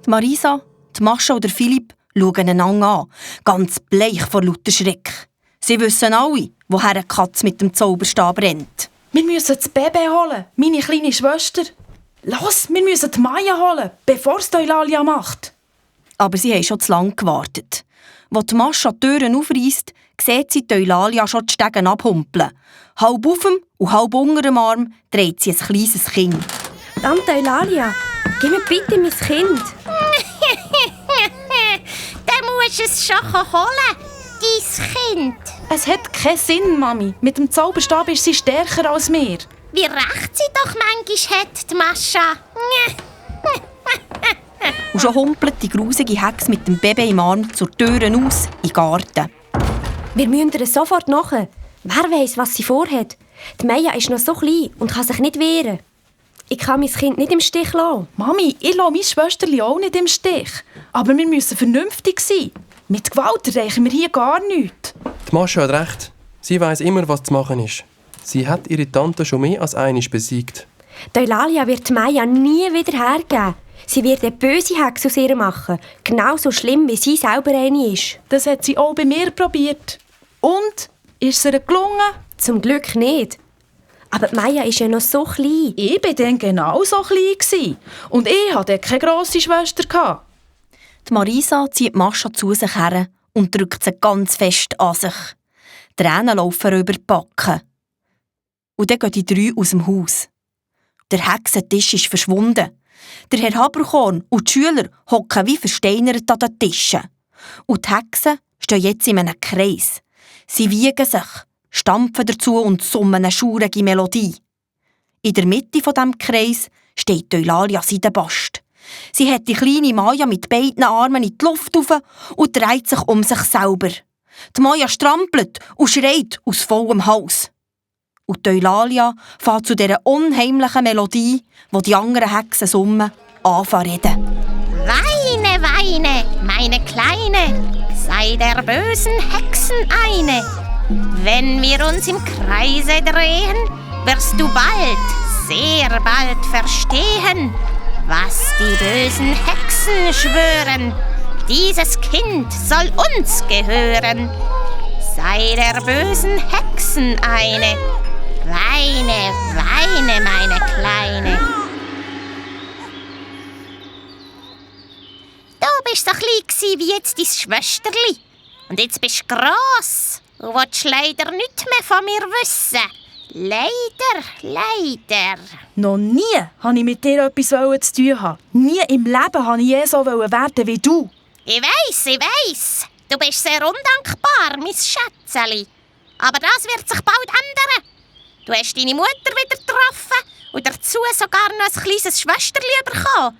Die Marisa, die Mascha und der Philipp schauen einander an, ganz bleich vor lauter Schreck. Sie wissen alle, woher eine Katze mit dem Zauberstab rennt. Wir müssen das Baby holen, meine kleine Schwester. Los, wir müssen die Maya holen, bevor es Eulalia macht. Aber sie haben schon zu lange gewartet. Als die Mascha die Türen aufreisst, sieht sie die Eulalia schon die Stegen abhumpeln. Halb auf dem und halb unter dem Arm dreht sie ein kleines Kind. Tante Eulalia, gib mir bitte mein Kind. Dann musst du es schon holen, dein Kind. Es hat keinen Sinn, Mami. Mit dem Zauberstab ist sie stärker als wir. Wie recht sie doch manchmal hat, die Mascha. Und schon humpelt die grusige Hex mit dem Baby im Arm zur Türen aus in den Garten. Wir müssen ihr sofort nach. Wer weiss, was sie vorhat. Die Maya ist noch so klein und kann sich nicht wehren. Ich kann mein Kind nicht im Stich lassen. Mami, ich lasse mein Schwesterli auch nicht im Stich. Aber wir müssen vernünftig sein. Mit Gewalt erreichen wir hier gar nichts. Die Mascha hat recht. Sie weiss immer, was zu machen ist. Sie hat ihre Tante schon mehr als einmal besiegt. Die Eulalia wird die Maya nie wieder hergeben. Sie wird eine böse Hexe aus ihr machen. Genauso schlimm, wie sie selber eine ist. Das hat sie auch bei mir probiert. Und? Ist es ihr gelungen? Zum Glück nicht. Aber die Maya ist ja noch so klein. Ich war dann genau so klein. Und ich hatte keine grosse Schwester. Die Marisa zieht Mascha zu sich her und drückt sie ganz fest an sich. Tränen laufen über die Backen. Und dann gehen die drei aus dem Haus. Der Hexentisch ist verschwunden. Der Herr Haberkorn und die Schüler hocken wie versteinert an den Tischen. Und die Hexen stehen jetzt in einem Kreis. Sie wiegen sich, stampfen dazu und summen eine schaurige Melodie. In der Mitte von diesem Kreis steht Eulalia Seidenbast. Sie hat die kleine Maya mit beiden Armen in die Luft auf und dreht sich um sich selber. Die Maya strampelt und schreit aus vollem Hals. Und Eulalia fängt zu dieser unheimlichen Melodie, wo die anderen Hexen summen, an zu reden. Weine, weine, meine Kleine, sei der bösen Hexen eine. Wenn wir uns im Kreise drehen, wirst du bald, sehr bald verstehen, was die bösen Hexen schwören. Dieses Kind soll uns gehören. Sei der bösen Hexen eine. Weine, weine, meine Kleine. Du bist so klein wie jetzt dein Schwesterli. Und jetzt bist du gross und willst leider nichts mehr von mir wissen. Leider, leider. Noch nie wollte ich mit dir etwas zu tun haben. Nie im Leben wollte ich je so werden wie du. Ich weiss. Du bist sehr undankbar, mein Schätzeli. Aber das wird sich bald ändern. Du hast deine Mutter wieder getroffen und dazu sogar noch ein kleines Schwesterli bekommen.